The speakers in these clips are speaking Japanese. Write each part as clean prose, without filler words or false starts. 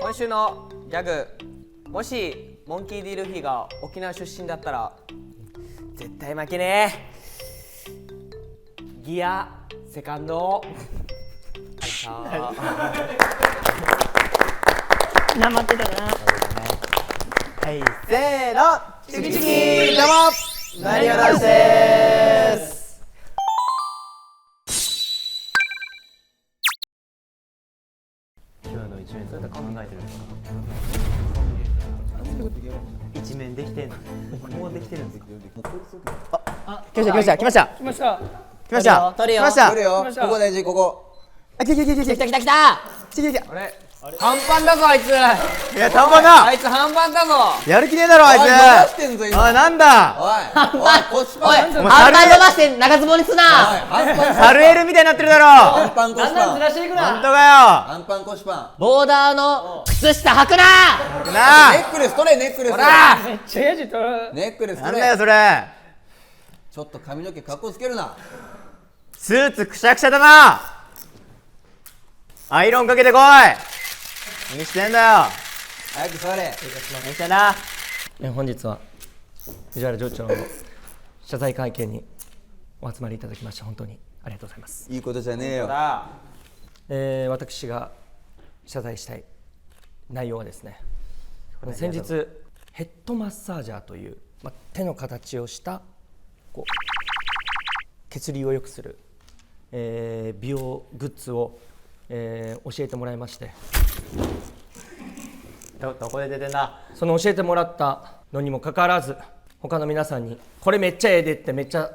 今週のギャグ、もしモンキー・ディ・ルフィが沖縄出身だったら絶対負けねえ。ギアセカンドなまってたな。はい、せーの、チキチキどうも、なにわ男子です。今日の一面どうやって考えてるんですか？一面できてんの？もうできてるんですか？来ました。来ました取るよ。ここ大事、ここ。来たあれ半端だぞあいつ。いや、たまな。あいつ半端だぞ。やる気ねえだろあいつ。伸ばしてんぞ今。おい、なんだ。おい腰パン。半パン伸ばして長ズボンにすな。サルエルみたいになってるだろ。半パン腰パン。していく本当かよ。半パン腰パン。ボーダーの靴下履くな。なあ。ネックレス取れネックレス。ほらめっちゃやじとる。ネックレスなんだよ取れ。それ。ちょっと髪の毛かっこつけるな。スーツくしゃくしゃだな。アイロンかけてこい。何してんだよ。早く座れ。何してんだ。本日は藤原町長の謝罪会見にお集まりいただきまして本当にありがとうございます。いいことじゃねえよ。私が謝罪したい内容はですね、先日ヘッドマッサージャーという、手の形をしたこう血流を良くする、美容グッズを、教えてもらいまして、どこで出てんだ。その教えてもらったのにもかかわらず他の皆さんにこれめっちゃええでってめっちゃ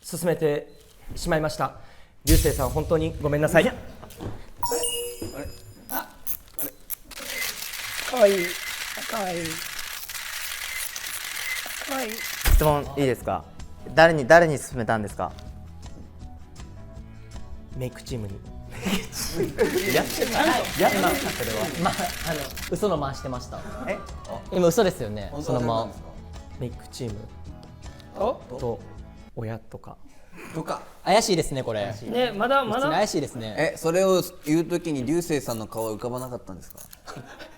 勧めてしまいました。流星さん本当にごめんなさい。かわいい。質問いいですか。誰に勧めたんですか。メイクチームに嘘の回してました。え、今嘘ですよね。本そのま当は誰なんですか。メイクチームと親とかとか。怪しいですねこれ。ね、まだ普通に怪しいですね。それを言うときに流星さんの顔は浮かばなかったんですか。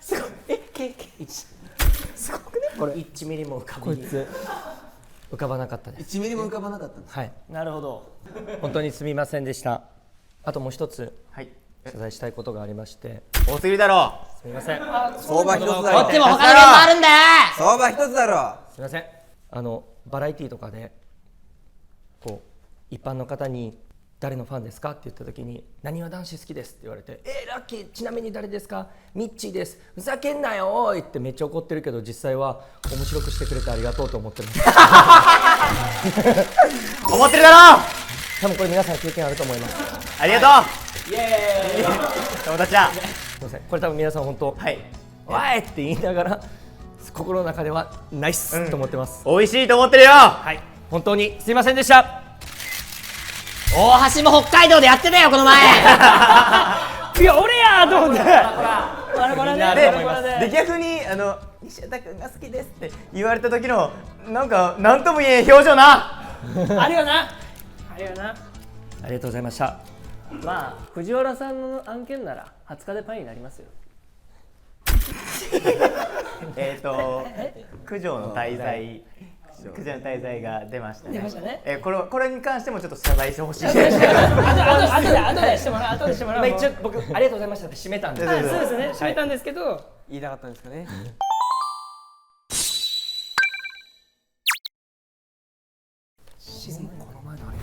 1ミリも浮かばなかったです。1ミリも浮かばなかったんですか。はい、なるほど。本当にすみませんでした。あともう一つはい。謝罪したいことがありまして、多すぎるだろすみません。相場一つだころっちも他の現場あるんだよ。相場一つだろ。すみません。バラエティーとかでこう一般の方に誰のファンですかって言った時になにわ男子好きですって言われて、ラッキーちなみに誰ですか、ミッチーです、ふざけんなよおいってめっちゃ怒ってるけど実際は面白くしてくれてありがとうと思ってます。う。思ってるだろ。多分これ皆さん経験あると思います。ありがとう。イエーイ。友達だ。すみません。これ多分皆さん本当、はい。わいって言いながら心の中ではナイスと思ってます。美味しいと思ってるよ。はい、本当にすみませんでした。大橋も北海道でやってたよこの前。いや、俺やと思って。バラバラで。で逆に西畑君が好きですって言われた時のなんとも言えん表情な。あるよな。あるよな。ありがとうございました。まあ、藤原さんの案件なら20日でパイになりますよ。九条の滞在が出ましたね。出ましたね。これに関してもちょっと謝罪してほしい。後でしてもらう。一応僕ありがとうございましたって締めたんで。そうですね。締めたんですけど、言いたかったんですかね。この前のあれ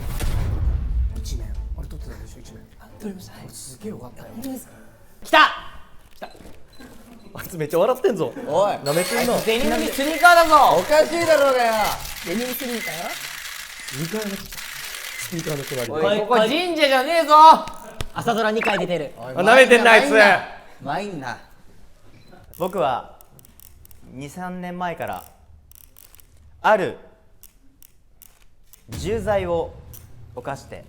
一面あれ撮ってたでしょ。一面撮りました。すげえよかったよ。来た。あいつめっちゃ笑ってんぞ。おいなめてんな。デニムスニーカーだぞ。おかしいだろうがよ。デニムスニーカースピーカーの隣おで。いここ神社じゃねえぞ。朝ドラ2回出てる。なめてんなあいつ。まいんな。僕は2、3年前からある重罪を犯して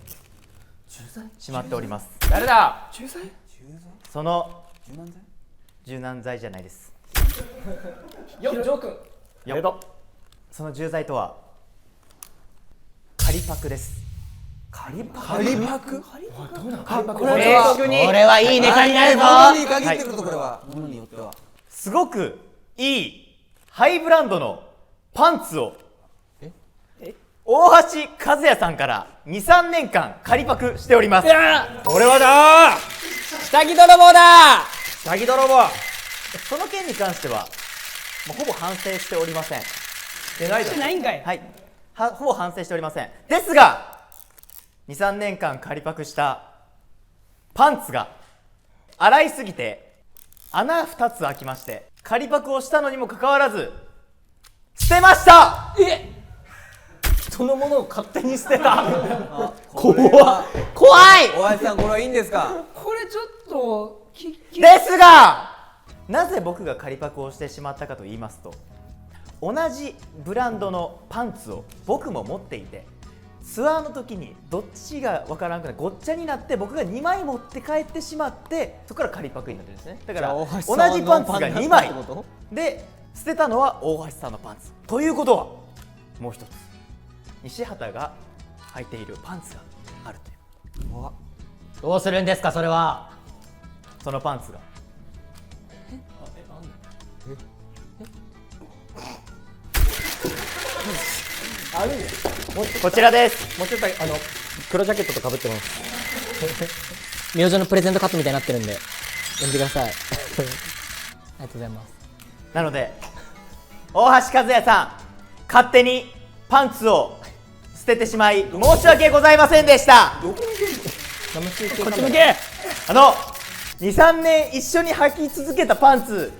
しまっております。誰だ。その柔軟剤じゃないです。よ、ジョー君。その重罪とは仮パクです。仮パク仮パクこれはいいネタになるぞ。物に限ってくるとこれは物によってはすごくいいハイブランドのパンツを大橋和也さんから2、3年間仮パクしております。俺はだ下着泥棒だ。ー詐欺泥棒その件に関してはもうほぼ反省しておりません。してないんかい。はい、ほぼ反省しておりません。ですが2、3年間仮パクしたパンツが洗いすぎて穴2つ開きまして、仮パクをしたのにもかかわらず捨てました。人のものを勝手に捨てた。怖い大橋さんこれはいいんですか。これちょっとですがなぜ僕が仮パクをしてしまったかと言いますと、同じブランドのパンツを僕も持っていて、ツアーの時にどっちが分からなくなってごっちゃになって、僕が2枚持って帰ってしまって、そこから仮パクになってるんですね。だから同じパンツが2枚で捨てたのは大橋さんのパンツということは、もう一つ西畑が履いているパンツがあるという。どうするんですかそれは。そのパンツがこちらです。もうちょっと黒ジャケットとかぶってます。明星のプレゼントカットみたいになってるんで読んでください。ありがとうございます。なので大橋和也さん、勝手にパンツを捨ててしまい申し訳ございませんでした。こっち向け。2、3年一緒に履き続けたパンツ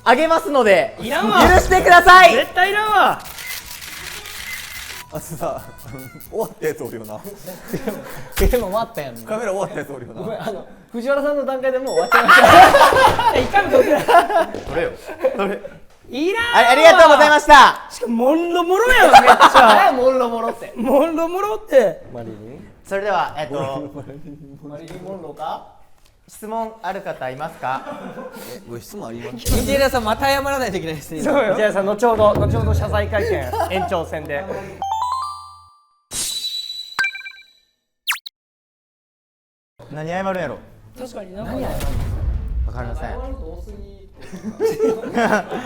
あげますので許いらんわしてください。絶対いらんわ。あとさ終わったやつおるよな。でも終わったやん。カメラ終わったやつおるよな。藤原さんの段階でもう終わっちゃいました。一回もどくらそれよそれいらんわ。ありがとうございました。しかもモンロモロやんめっちゃ。モンロモロって。モンロモロって。マリリンそれではマリリンモンロか。質問ある方いますか。ご質問あります。藤枝さんまた謝らないといけないですね。そうよ。じゃあさん後ほど謝罪会見延長戦で。何謝るんやろ。確かにな。わかりません。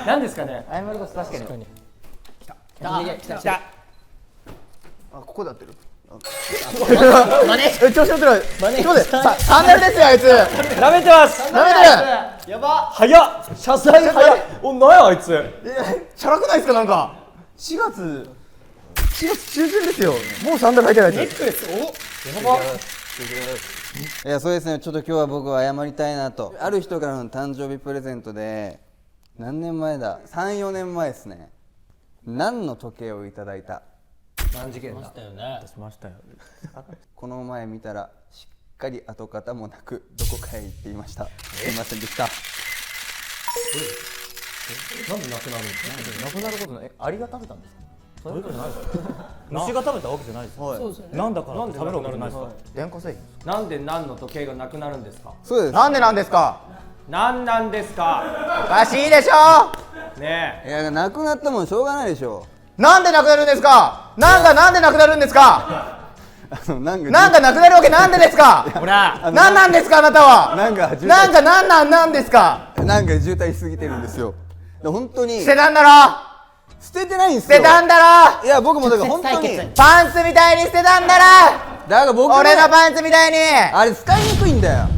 何ですかね。謝ること確かに。来た。あ、ここで合ってる。マネ調子乗ってる。サンダルですよあいつ。舐めてます。ダメだよ。早っ。謝罪早い。お、なんやあいつ。チャラくないですか。なんか4月中旬ですよ。もうサンダル履いてないやつ。いやそうですね、ちょっと今日は僕は謝りたいなと。ある人からの誕生日プレゼントで何年前だ、3、4年前ですね、何の時計をいただいた。何事件だ。しましたよ。この前見たらしっかり跡形もなくどこかへ行っていました。すいませんでした。なんでなくなるんですか。なくなることない。アリが食べたんですか。そういうことじゃないですか。虫が食べたわけじゃないです。そうですよね。なんだからなんで食べるわけじゃないですかなくなるんで。電化製品。なんで何の時計がなくなるんですか。そうです。なんでなんですか。何なんですか。おかしいでしょ。ねいやなくなったもんしょうがないでしょなんでなくなるんですか。なんでなくなるんですか。なんかなんかなくなるわけなんでですか。え。ほら。なんなんですかあなたは。なんかなんですか。なんか渋滞しすぎてるんですよ。で本当に捨てたんだろ。捨ててないんですよ。捨てたんだろ。いや僕もだから本当にパンツみたいに捨てたんだろ。だから僕も俺のパンツみたいに。あれ使いにくいんだよ。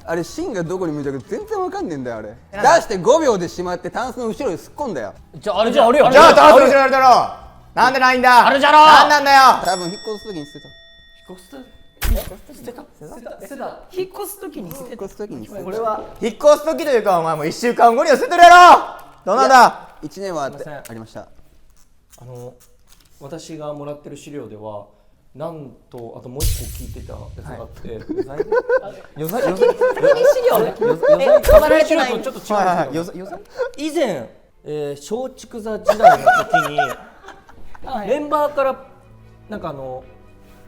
あれ芯がどこに向いてるか全然わかんねえんだよあれ。出して5秒でしまってタンスの後ろに突っ込んだよ。じゃああるじゃん。あるよ。じゃあタンスに捨てられたろ。なんでないんだ。あるじゃろ。なんなんだよ。多分引っ越す時に捨てた。引っ越す時に捨てた。引っ越す時に捨てた。これは引っ越す時というかお前もう1週間後には捨ててるやろ。どうなんだ。1年はあってすいませんありました。私がもらってる資料ではなんとあともう一個聞いてたやつがあって余罪配られてない。資料とちょっと違うんですけど以前松竹座時代の時にメンバーからなんか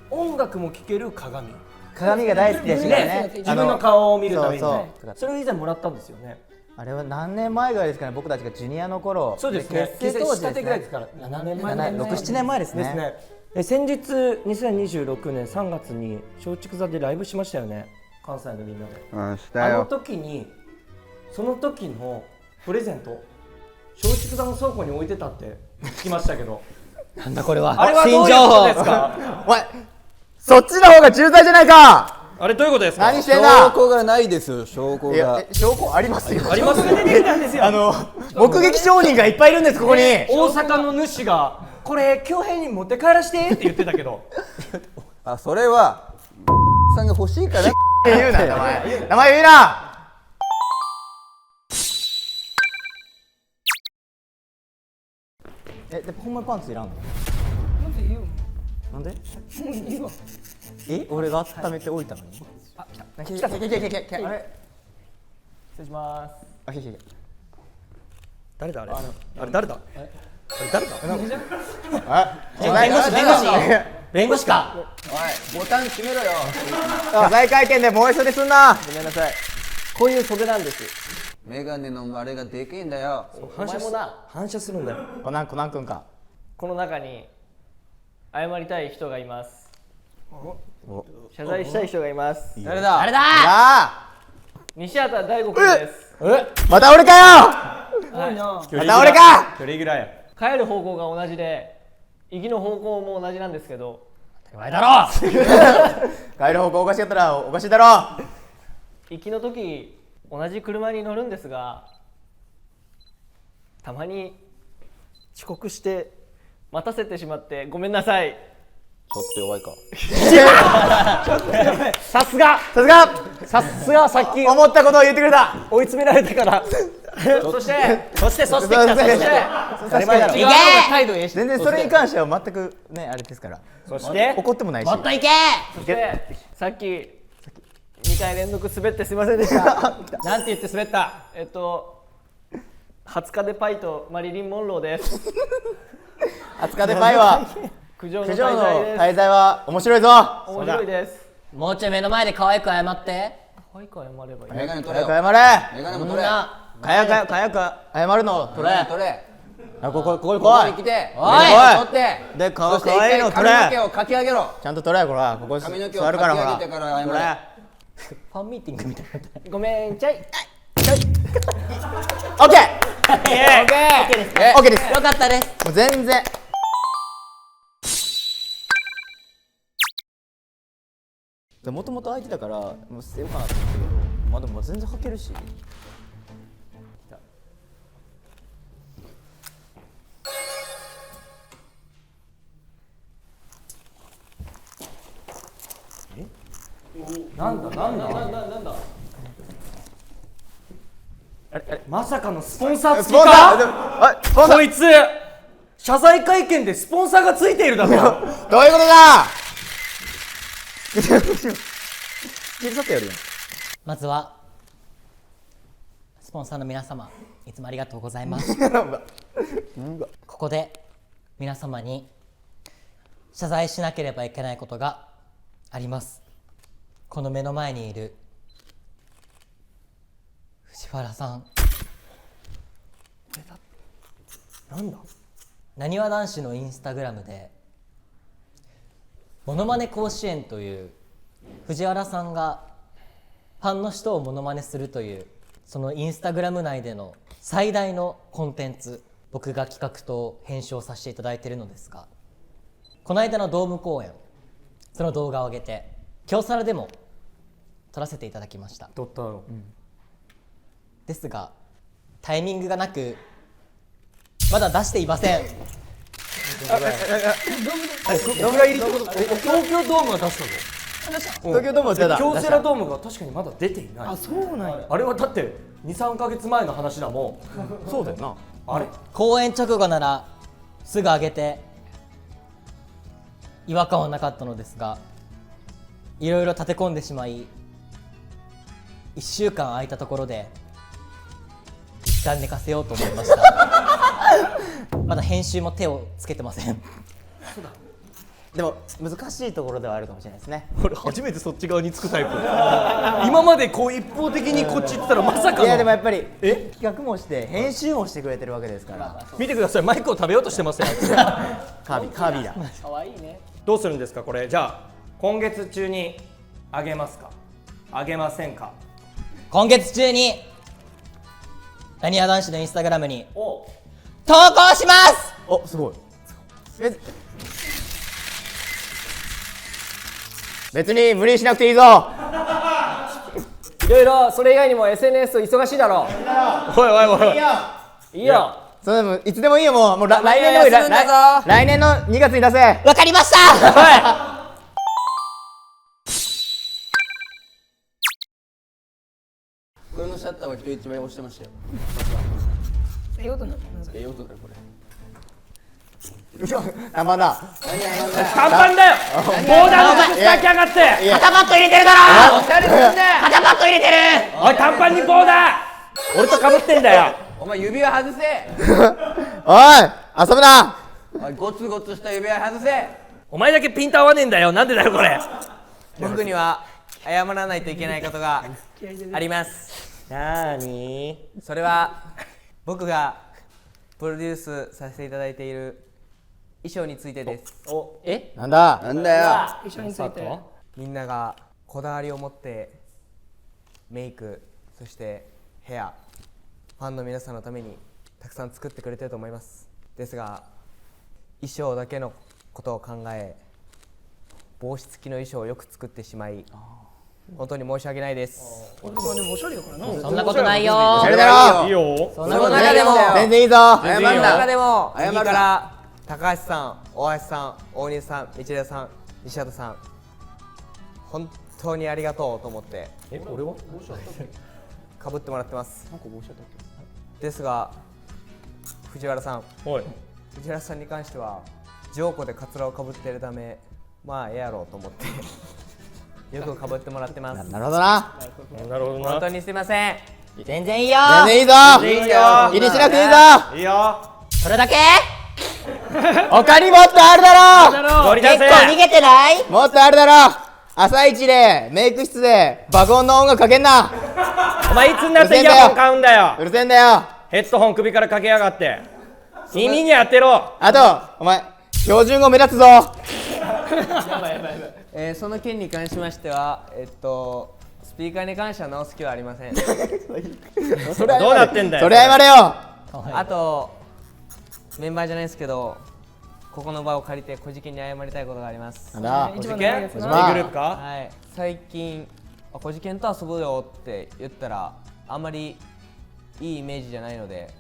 音楽も聴ける鏡鏡が大好きでしたよね。自分の顔を見るためにそうそれを以前もらったんですよね。あれは何年前ぐらいですかね、僕たちがジュニアの頃。そうですね。結成当時したてぐらいですね。から7年前6、7年前ですね。ですね。先日2026年3月に松竹座でライブしましたよね。関西のみんなで。うんしたあのよ。時にその時のプレゼント松竹座の倉庫に置いてたって聞きましたけど。なんだこれは。あれはどういうことですか。お前、そっちの方が重罪じゃないか。あれどういうことですか。何してん証だ。拠がないですよ、証拠いやが。証拠ありますよ。ありますね。目撃証人がいっぱいいるんです、ここに。大阪の主がこれ京平に持って帰らしてって言ってたけど。あ、それはさんが欲しいから言うな、名前言うな。でほんまにパンツいらんの？なんで？俺が温めておいたのに。来た。あれ？失礼します。あ、来た。誰だあれ。あれ誰だ。弁護士か。ボタン閉めろよ。謝罪会見でもう一緒ですんな。ごめんなさい。こういう袖なんです。メガネのあれがでけえんだよ。反射するんだよ。コナン君か。この中に謝りたい人がいます。謝罪したい人がいます。誰だ。さあ、西畑大吾君です。また俺かよ。また俺か。距離ぐらい。帰る方向が同じで、行きの方向も同じなんですけど、帰る方向おかしかったらおかしいだろ。行きの時同じ車に乗るんですが、たまに遅刻して待たせてしまってごめんなさい。ちょっと弱いか。さすがさっき思ったことを言ってくれた。追い詰められてからそして当たり前だろ。態度いいし。全然それに関しては全くねあれですから。そして怒ってもないし。もっといけ。そしてさっき2回連続滑ってすいませんでした。なんて言って滑った。20日でパイとマリリン・モンローです。20日でパイは苦情の苦情の滞在です。滞在は面白いぞ。面白いです。もうちょい目の前で可愛く謝って。可愛く謝ればいい。メガネ取れよ。早く謝れ。メガネも取れ。早く謝るの取れ。取れ。ここにここ来い。に来て。おい取って。でそして可愛いの一回取れ。髪の毛をかき上げろ。ちゃんと取れこら。ここ髪の毛を座るからほら。かき上げてから謝れ取れ。ファンミーティングみたいな。ごめんちゃい。オッケー。オッケーです。よかったです。もう全然。もともと空いてたからもう捨てようかなと思ったけど、まあでも全然履けるし。なんだまさかのスポンサー付きスポンサー。か。スポンサーこいつ謝罪会見でスポンサーがついているだろ。どういうことだ。切り去ってやるよ。まずはスポンサーの皆様、いつもありがとうございます。ここで皆様に謝罪しなければいけないことがあります。この目の前にいる藤原さん、なんだ。なにわ男子のインスタグラムでモノマネ甲子園という藤原さんがファンの人をモノマネするというそのインスタグラム内での最大のコンテンツ、僕が企画と編集をさせていただいているのですが、この間のドーム公演、その動画を上げて京セラでも撮らせていただきました。撮ったの。ですがタイミングがなくまだ出していません。どんぐらい入り。東京ドームは出したの。東京ドームは出た。京セラドームが確かにまだ出ていない。あ、そうなんや。あれはだって2、3ヶ月前の話だもん。そうだよな。あれ公演直後ならすぐ上げて違和感はなかったのですが、いろいろ立て込んでしまい1週間空いたところで一旦寝かせようと思いました。まだ編集も手をつけてません。でも難しいところではあるかもしれないですね。俺初めてそっち側につくタイプ今までこう一方的にこっち行ってたらまさかのいやでもやっぱり企画もして編集もしてくれてるわけですから見てください、マイクを食べようとしてますよカービィだ。可愛いね。どうするんですかこれ。じゃあ今月中にあげますかあげませんか。今月中になにわ男子のインスタグラムにお投稿します。おすごい。別に無理しなくていいぞ。いろいろそれ以外にも SNS 忙しいだろおいおいおいおいいいよそれでもいつでもいいよ。もう来年の休んだぞ来年の2月に出せ。わかりましたこれのシャッターは人一倍押してましたよ。ええことなええ音だよこれ。あまだ短パンだよボーダーの靴履きやがって肩パッド入れてるだろ。肩パッド入れてる。おい短パンにボーダー俺と被ってんだよお前指輪外せおい遊ぶな。おいゴツゴツした指輪外せお前だけピント合わねえんだよ。なんでだよこれ。僕には謝らないといけないことがあります。なーにそれは僕がプロデュースさせていただいている衣装についてです。なんだ。なんだよ。一緒についてみんながこだわりを持ってメイク、そしてヘア、ファンの皆さんのためにたくさん作ってくれてると思います。ですが衣装だけのことを考え帽子付きの衣装をよく作ってしまい本当に申し訳ないです。俺とかでもおしゃれやからなそんなことないよ。それだろ。いいよ。そんなことない中でも全然いいぞ。その中でも謝るな右から高橋さん、大橋さん、大西さん、道枝さん、西畑さん本当にありがとうと思ってえ俺はかぶってもらってます。ですが藤原さん、おい藤原さんに関してはジョーコでカツラをかぶっているためまあええやろうと思ってよくかぶってもらってます。なるほどな。なるほどな。本当にすいません。全然いいよ。全然いいぞ。いいよ気にしなくていいぞ。いいよ。それだけ？他にもっとあるだろゴリ出せ。結構逃げてない？もっとあるだろ。朝一でメイク室で爆音の音楽かけんな。お前いつになってイヤホン買うんだよ。うるせえんだよ。ヘッドホン首からかけやがって。耳に当てろ。あとお前標準語目立つぞ。その件に関しましてはスピーカーに関しては直す気はありません。それどうなってんだよ。それ謝れよ。あとメンバーじゃないですけどここの場を借りて小じに謝りたいことがあります。なんだ。一事件番長いやつ A なグループか。はい、最近小じと遊ぶよって言ったらあんまりいいイメージじゃないので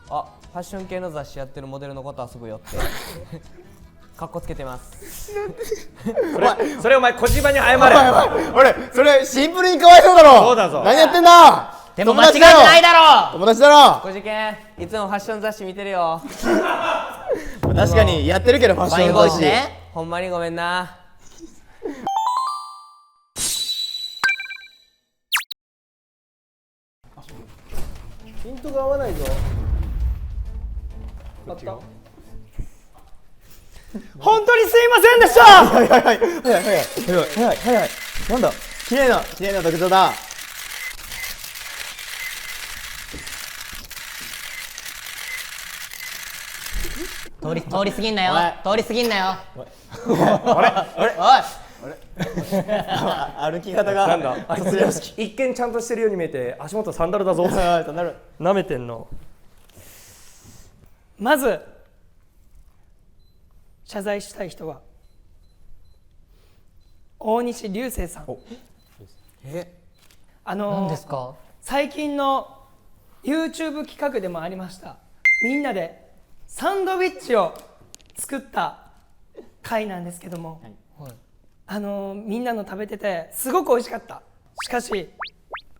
ファッション系の雑誌やってるモデルの子と遊ぶよってかっこつけてます。それお前小島に謝れ。俺それシンプルにかわいそうだろ。そうだぞ何やってんだ。でも間違ってないだろ。友達だろ。小じいつもファッション雑誌見てるよ。確かにやってるけどファッシファインョン雑誌。ボイスね。ほんまにごめんな。ピントが合わないぞ本当にすいませんでした早い。なんだ。綺麗な特徴だ。通り過ぎんなよ。通り過ぎんなよ。歩き方が。なんだ。一見ちゃんとしてるように見えて足元サンダルだぞ。なめてんの。まず謝罪したい人は大西流星さん。何ですか？最近の YouTube 企画でもありましたみんなでサンドウィッチを作った回なんですけども、みんなの食べててすごく美味しかった。しかし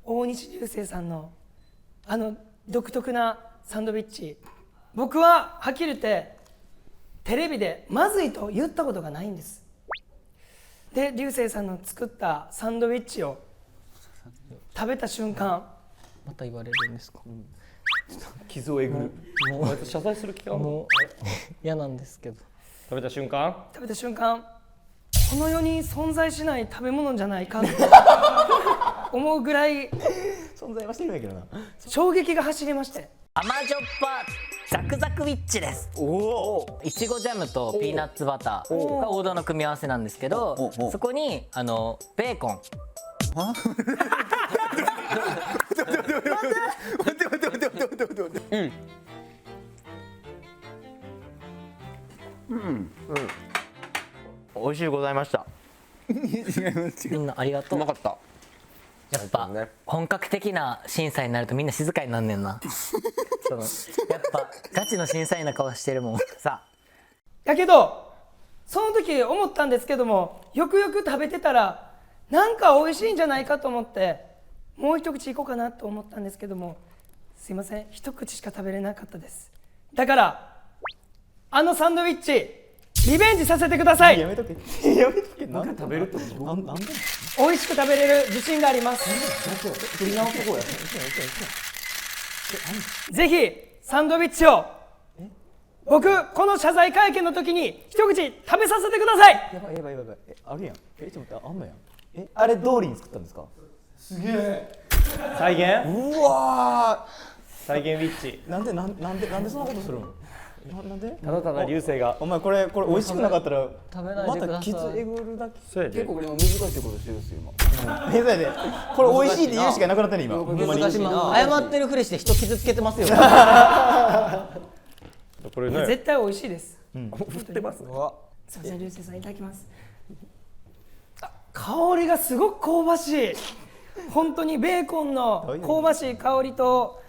大西流星さんの独特なサンドウィッチ、僕ははっきり言ってテレビでまずいと言ったことがないんです。で流星さんの作ったサンドウィッチを食べた瞬間、また言われるんですか？傷をえぐる。謝罪する気が。もう嫌なんですけど。食べた瞬間食べた瞬間、この世に存在しない食べ物じゃないかと思うぐらい存在はしてるんやけどな。衝撃が走りまして、甘じょっぱザクザクウィッチです。いちごジャムとピーナッツバターが王道の組み合わせなんですけど、そこにベーコン、美味しゅうございました。みんなありがとう。うまかった。やっぱ本格的な審査になるとみんな静かになんねんな。そのやっぱガチの審査員な顔してるもん。さやけどその時思ったんですけども、よくよく食べてたらなんか美味しいんじゃないかと思ってもう一口いこうかなと思ったんですけども、すいません、一口しか食べれなかったです。だからあのサンドイッチリベンジさせてください。やめとけ。やめとけ。なんで食べるってこと？なんで？美味しく食べれる自信があります。ぜひサンドイッチを僕この謝罪会見の時に一口食べさせてください。やばいやばいやばい。あるやん。ちょっと待って、あんのやん。あれ通りに作ったんですか？再現うわ再現ウィッチ。ー。なんでそんなことするの？なんで？ただただ流星がお前これ美味しくなかったら食べないでくださいまた傷えぐるだけ。そうやで結構これも難しいことしてるんですよ今。そうやで。これ美味しいって言うしかなくなったね今。ほんまに。難しいな。謝ってるふりして人傷つけてますよ。これね絶対美味しいです。振ってますね。すいません、流星さんいただきます。香りがすごく香ばしい。本当にベーコンの香ばしい香りと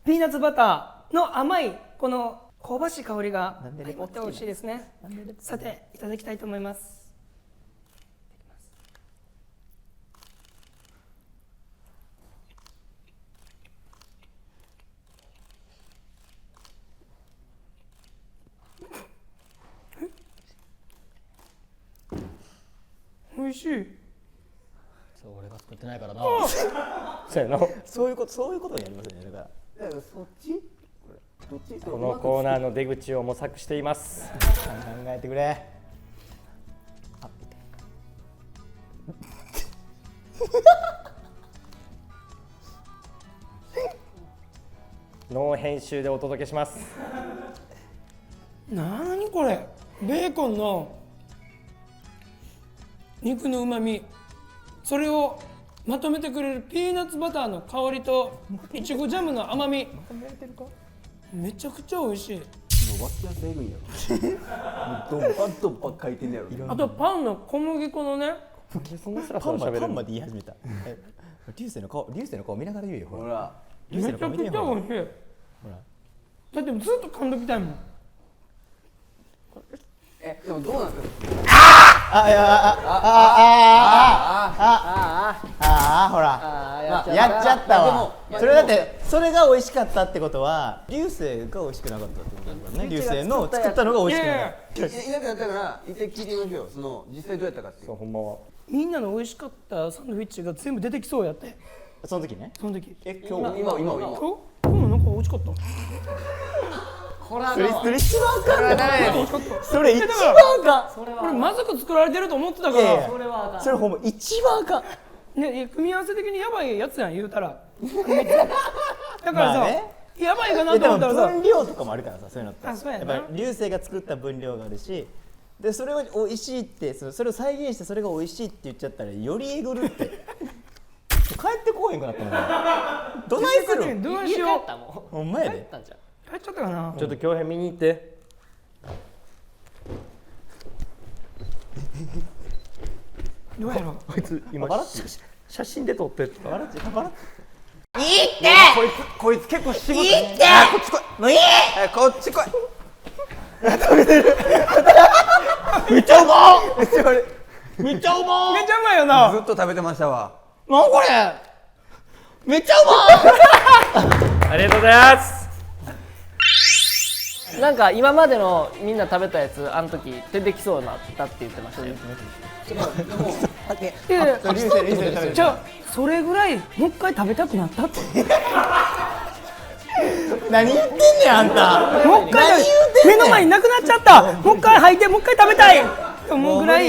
ピーナッツバターの甘いこの香ばしい香りが相まって美味しいですね。さていただきたいと思います。美味しい。そう俺が作ってないからな。そうやな。そういうことになりますよね。だからそっち？どっち？このコーナーの出口を模索しています。考えてくれ。ノー編集でお届けします。なーにこれ、ベーコンの肉のうまみ、それをまとめてくれるピーナッツバターの香りといちごジャムの甘み、めちゃくちゃ美味しい。脇汗えぐいやろ。ドンパン書いてんねやろ。あとパンの小麦粉のね、そんなスラスラ喋れるのパンまで言い始めた。流星の顔見ながら言うよ。ほら。ほら。流星の顔めちゃくちゃ見てよ。ほら美味しい。だってずっと噛んどきたいもん。でもどうなんですか。ほら。やっちゃったわ。それだってそれが美味しかったってことは流星が美味しくなかったってことだからね。流星の作ったのが美味しくなかった。いなくなったから一回聞いてみましょうよ。その実際どうやったかっていう。そうほんまは。みんなの美味しかったサンドイッチが全部出てきそうやって。その時ね。その時。今日今日もなんか美味しかった。それ一番かんない。それ一番かん。これまずく作られてると思ってたかいやいやら。それほんま一番あかん。ね、組み合わせ的にやばいやつやん言うたら。だからさ、まあねやばいかなでもと思ったらさ、分量とかもあるからさ、そういうのってあそうやなっぱり流星が作った分量があるし、でそれを美味しいってそれを再現してそれが美味しいって言っちゃったらよりえぐるって帰ってこうへんくなったもん。どないするん？どうしよう。ほんまやで。帰っちゃったかな。ちょっと恭平見に行って。どうやろう。こいつ今写真で撮ってって笑っちゃ笑っこいつ結構渋い。て。こっち来い。もういい。こっち来い。めっちゃうまっ。めっちゃうまいよな。ずっと食べてましたわ。なんこれ。めっちゃうまっ。ありがとうございます。なんか今までのみんな食べたやつあの時出てきそうになったって言ってましたね。じゃあそれぐらいもう一回食べたくなったって。何言ってんねんあんた。もう一回目の前になくなっちゃった。もう一回吐いてもう一回食べたいと思うぐらい